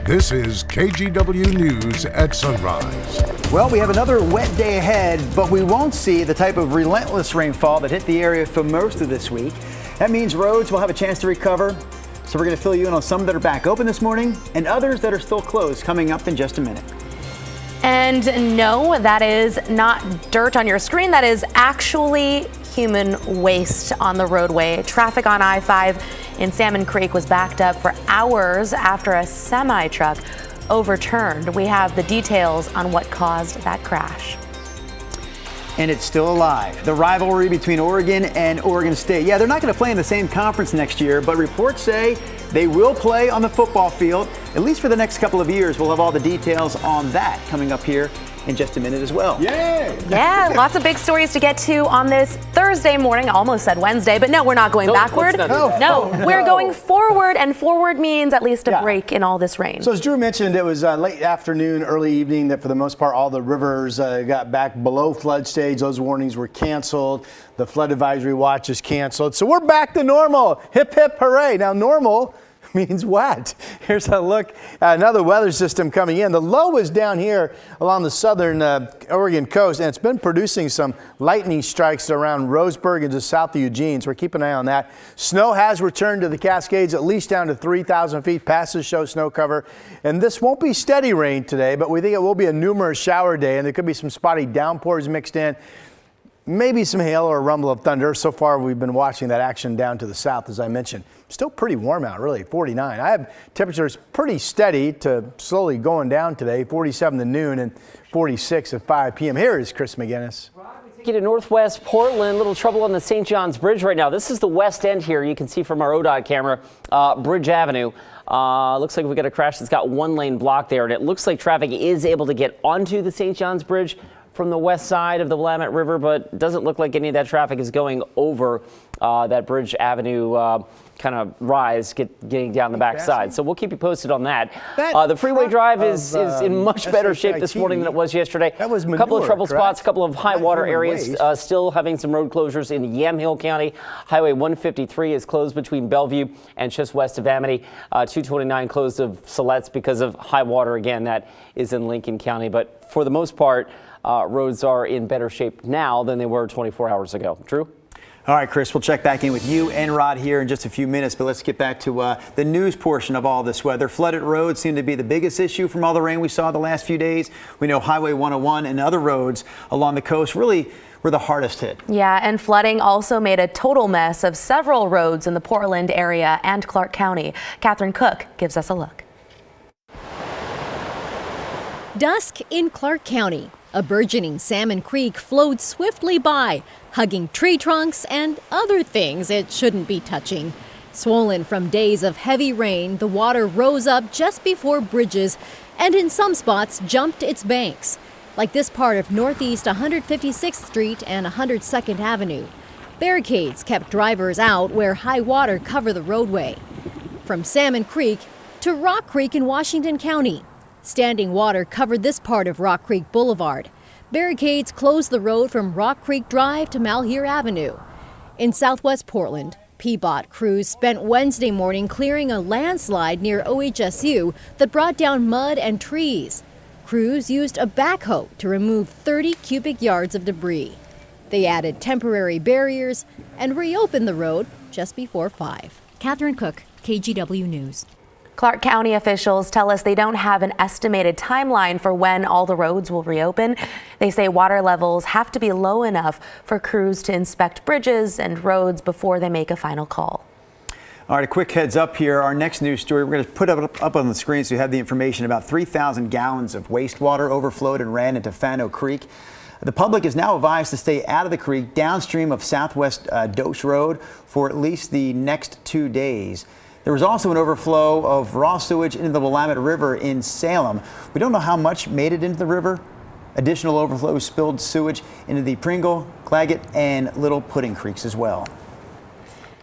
This is KGW News at Sunrise. Well, we have another wet day ahead, but we won't see the type of relentless rainfall that hit the area for most of this week. That means roads will have a chance to recover. So we're going to fill you in on some that are back open this morning and others that are still closed coming up in just a minute. And no, that is not dirt on your screen. That is actually human waste on the roadway. Traffic on I-5 in Salmon Creek was backed up for hours after a semi-truck overturned. We have the details on what caused that crash. And it's still alive. The rivalry between Oregon and Oregon State. Yeah, they're not going to play in the same conference next year, but reports say they will play on the football field, at least for the next couple of years. We'll have all the details on that coming up here in just a minute as well. Yay! Yeah, lots of big stories to get to on this Thursday morning. I almost said Wednesday, but no, we're not going backward. No, we're going forward, and forward means at least a break in all this rain. So as Drew mentioned, it was late afternoon, early evening that for the most part all the rivers got back below flood stage. Those warnings were canceled. The flood advisory watch is canceled. So we're back to normal. Hip, hip, hooray. Now normal means wet. Here's a look at another weather system coming in. The low is down here along the southern Oregon coast, and it's been producing some lightning strikes around Roseburg and just south of Eugene, so we're keeping an eye on that. Snow has returned to the Cascades, at least down to 3,000 feet. Passes show snow cover, and this won't be steady rain today, but we think it will be a numerous shower day, and there could be some spotty downpours mixed in. Maybe some hail or a rumble of thunder. So far, we've been watching that action down to the south, as I mentioned. Still pretty warm out, really, 49. I have temperatures pretty steady to slowly going down today, 47 to noon and 46 at 5 p.m. Here is Chris McGinnis. Get to northwest Portland, little trouble on the St. John's Bridge right now. This is the west end here. You can see from our ODOT camera, Bridge Avenue. Looks like we got a crash that's got one lane blocked there, and it looks like traffic is able to get onto the St. John's Bridge from the west side of the Willamette River, but it doesn't look like any of that traffic is going over that Bridge Avenue kind of rise, getting down the back side. So we'll keep you posted on that. The freeway drive is in much better shape this morning than it was yesterday. That was manure, a couple of trouble spots, a couple of high water areas waste. still having some road closures in Yamhill County. Highway 153 is closed between Bellevue and just west of Amity. 229 closed of Siletz because of high water. Again, that is in Lincoln County. But for the most part, roads are in better shape now than they were 24 hours ago. Drew? All right, Chris, we'll check back in with you and Rod here in just a few minutes, but let's get back to the news portion of all this weather. Flooded roads seem to be the biggest issue from all the rain we saw the last few days. We know Highway 101 and other roads along the coast really were the hardest hit. Yeah, and flooding also made a total mess of several roads in the Portland area and Clark County. Catherine Cook gives us a look. Dusk in Clark County. A burgeoning Salmon Creek flowed swiftly by, hugging tree trunks and other things it shouldn't be touching. Swollen from days of heavy rain, the water rose up just before bridges and in some spots jumped its banks, like this part of Northeast 156th Street and 102nd Avenue. Barricades kept drivers out where high water covered the roadway. From Salmon Creek to Rock Creek in Washington County. Standing water covered this part of Rock Creek Boulevard. Barricades closed the road from Rock Creek Drive to Malheur Avenue. In southwest Portland, Peabot crews spent Wednesday morning clearing a landslide near OHSU that brought down mud and trees. Crews used a backhoe to remove 30 cubic yards of debris. They added temporary barriers and reopened the road just before 5. Catherine Cook, KGW News. Clark County officials tell us they don't have an estimated timeline for when all the roads will reopen. They say water levels have to be low enough for crews to inspect bridges and roads before they make a final call. All right, a quick heads up here. Our next news story, we're going to put up on the screen so you have the information. About 3,000 gallons of wastewater overflowed and ran into Fano Creek. The public is now advised to stay out of the creek downstream of Southwest Doche Road for at least the next 2 days. There was also an overflow of raw sewage into the Willamette River in Salem. We don't know how much made it into the river. Additional overflows spilled sewage into the Pringle, Claggett, and Little Pudding Creeks as well.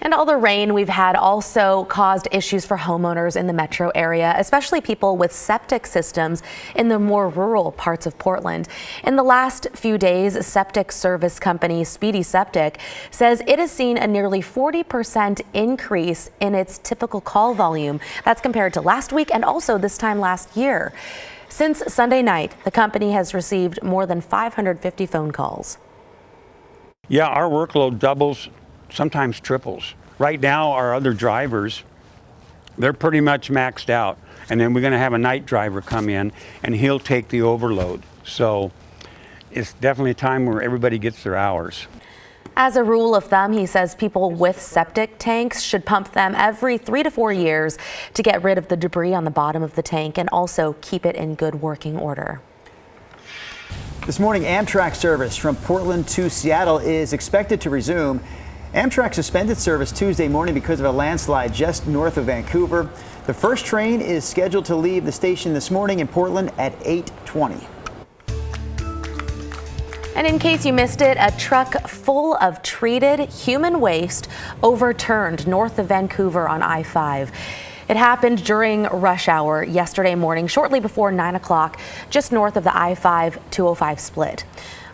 And all the rain we've had also caused issues for homeowners in the metro area, especially people with septic systems in the more rural parts of Portland. In the last few days, septic service company Speedy Septic says it has seen a nearly 40% increase in its typical call volume. That's compared to last week and also this time last year. Since Sunday night, the company has received more than 550 phone calls. Yeah, our workload doubles, sometimes triples. Right now, our other drivers, they're pretty much maxed out. And then we're going to have a night driver come in and he'll take the overload. So it's definitely a time where everybody gets their hours. As a rule of thumb, he says people with septic tanks should pump them every 3 to 4 years to get rid of the debris on the bottom of the tank and also keep it in good working order. This morning, Amtrak service from Portland to Seattle is expected to resume. Amtrak suspended service Tuesday morning because of a landslide just north of Vancouver. The first train is scheduled to leave the station this morning in Portland at 8:20. And in case you missed it, a truck full of treated human waste overturned north of Vancouver on I-5. It happened during rush hour yesterday morning, shortly before 9 o'clock, just north of the I-5-205 split.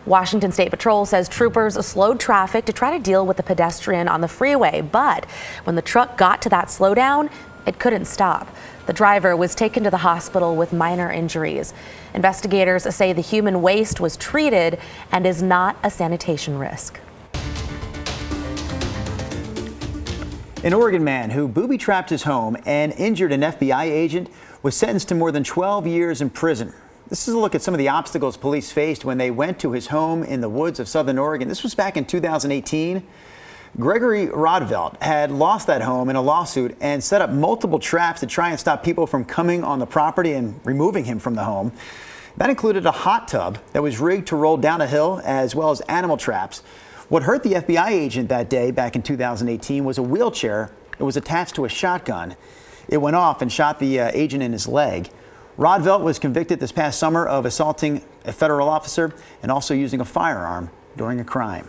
Washington State Patrol says troopers slowed traffic to try to deal with the pedestrian on the freeway, but when the truck got to that slowdown, it couldn't stop. The driver was taken to the hospital with minor injuries. Investigators say the human waste was treated and is not a sanitation risk. An Oregon man who booby-trapped his home and injured an FBI agent was sentenced to more than 12 years in prison. This is a look at some of the obstacles police faced when they went to his home in the woods of southern Oregon. This was back in 2018. Gregory Rodvelt had lost that home in a lawsuit and set up multiple traps to try and stop people from coming on the property and removing him from the home. That included a hot tub that was rigged to roll down a hill, as well as animal traps. What hurt the FBI agent that day back in 2018 was a wheelchair that was attached to a shotgun. It went off and shot the agent in his leg. Rodvelt was convicted this past summer of assaulting a federal officer and also using a firearm during a crime.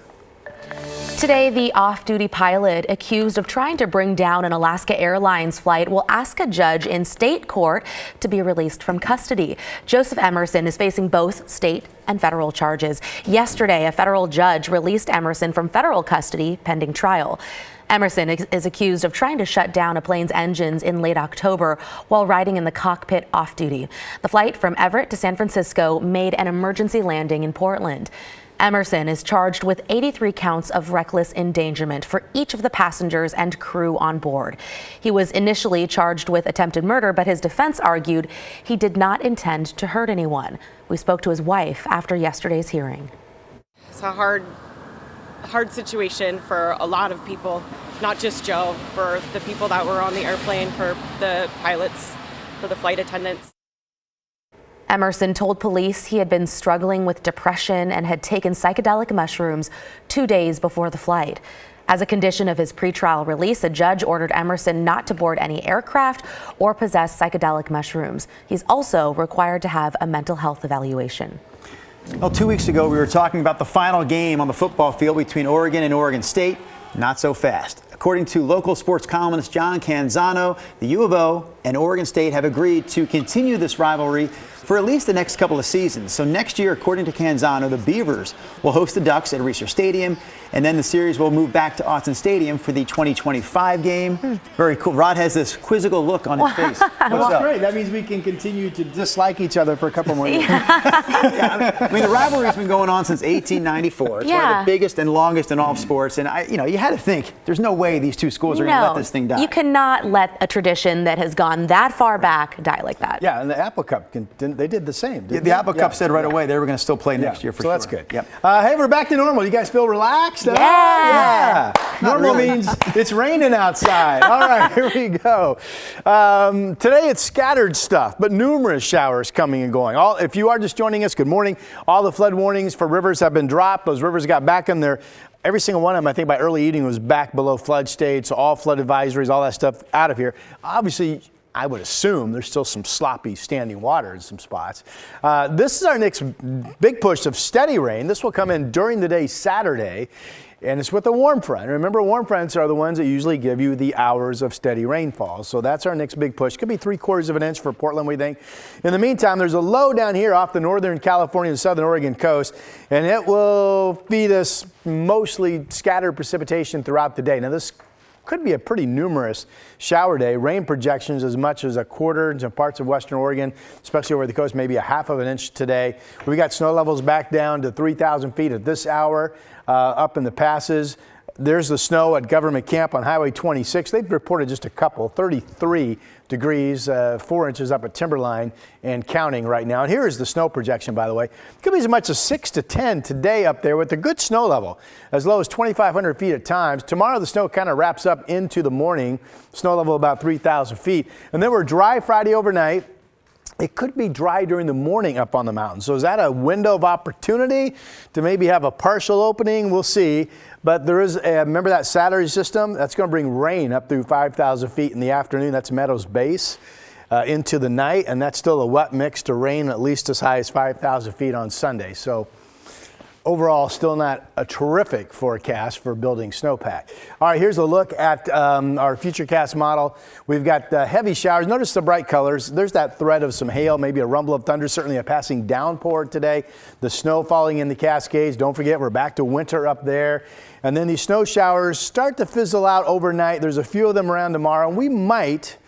Today, the off-duty pilot accused of trying to bring down an Alaska Airlines flight will ask a judge in state court to be released from custody. Joseph Emerson is facing both state and federal charges. Yesterday, a federal judge released Emerson from federal custody pending trial. Emerson is accused of trying to shut down a plane's engines in late October while riding in the cockpit off-duty. The flight from Everett to San Francisco made an emergency landing in Portland. Emerson is charged with 83 counts of reckless endangerment for each of the passengers and crew on board. He was initially charged with attempted murder, but his defense argued he did not intend to hurt anyone. We spoke to his wife after yesterday's hearing. It's a hard situation for a lot of people, not just Joe, for the people that were on the airplane, for the pilots, for the flight attendants. Emerson told police he had been struggling with depression and had taken psychedelic mushrooms 2 days before the flight. As a condition of his pretrial release, a judge ordered Emerson not to board any aircraft or possess psychedelic mushrooms. He's also required to have a mental health evaluation. Well, 2 weeks ago, we were talking about the final game on the football field between Oregon and Oregon State. Not so fast. According to local sports columnist John Canzano, the U of O and Oregon State have agreed to continue this rivalry for at least the next couple of seasons. So next year, according to Canzano, the Beavers will host the Ducks at Reser Stadium, and then the series will move back to Autzen Stadium for the 2025 game. Very cool. Rod has this quizzical look on his face. Well, that's great. That means we can continue to dislike each other for a couple more years. I mean, the rivalry's been going on since 1894. It's one of the biggest and longest in all of sports. And you had to think there's no way these two schools are going to let this thing die. You cannot let a tradition that has gone that far back die like that. Yeah, and the Apple Cup, they did the same. The Apple Cup said right away they were going to still play next year for sure. So that's good. Yep. Hey, we're back to normal. You guys feel relaxed? Yeah. Normal means it's raining outside. All right, here we go. Today it's scattered stuff, but numerous showers coming and going. If you are just joining us, good morning. All the flood warnings for rivers have been dropped. Those rivers got back in there. Every single one of them, I think by early evening, was back below flood stage. So all flood advisories, all that stuff out of here. Obviously, I would assume there's still some sloppy standing water in some spots. This is our next big push of steady rain. This will come in during the day Saturday. And it's with a warm front. Remember, warm fronts are the ones that usually give you the hours of steady rainfall. So that's our next big push. Could be 3/4 of an inch for Portland, we think. In the meantime, there's a low down here off the northern California and southern Oregon coast, and it will feed us mostly scattered precipitation throughout the day. Now, this could be a pretty numerous shower day. Rain projections as much as 1/4 into parts of western Oregon, especially over the coast, maybe 1/2 inch today. We got snow levels back down to 3,000 feet at this hour. Up in the passes. There's the snow at Government Camp on Highway 26. They've reported just a couple, 33 degrees, 4 inches up at Timberline and counting right now. And here is the snow projection, by the way. It could be as much as 6 to 10 today up there with a good snow level, as low as 2,500 feet at times. Tomorrow, the snow kind of wraps up into the morning, snow level about 3,000 feet. And then we're dry Friday overnight. It could be dry during the morning up on the mountain. So is that a window of opportunity to maybe have a partial opening? We'll see. But there is, remember that Saturday system? That's going to bring rain up through 5,000 feet in the afternoon. That's Meadows Base into the night. And that's still a wet mix to rain at least as high as 5,000 feet on Sunday. So overall, still not a terrific forecast for building snowpack. All right, here's a look at our Futurecast model. We've got heavy showers. Notice the bright colors. There's that threat of some hail, maybe a rumble of thunder, certainly a passing downpour today. The snow falling in the Cascades. Don't forget, we're back to winter up there. And then these snow showers start to fizzle out overnight. There's a few of them around tomorrow, and we might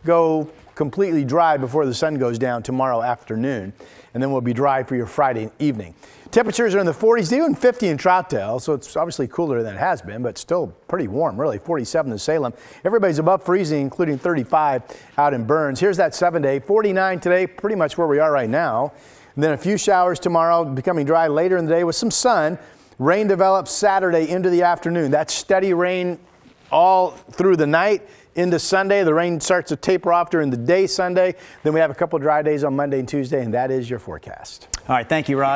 go completely dry before the sun goes down tomorrow afternoon. And then we'll be dry for your Friday evening. Temperatures are in the 40s, even 50 in Troutdale, so it's obviously cooler than it has been, but still pretty warm, really. 47 in Salem. Everybody's above freezing, including 35 out in Burns. Here's that 7-day. 49 today, pretty much where we are right now. And then a few showers tomorrow, becoming dry later in the day with some sun. Rain develops Saturday into the afternoon. That's steady rain all through the night into Sunday. The rain starts to taper off during the day Sunday. Then we have a couple dry days on Monday and Tuesday, and that is your forecast. All right, thank you, Rod.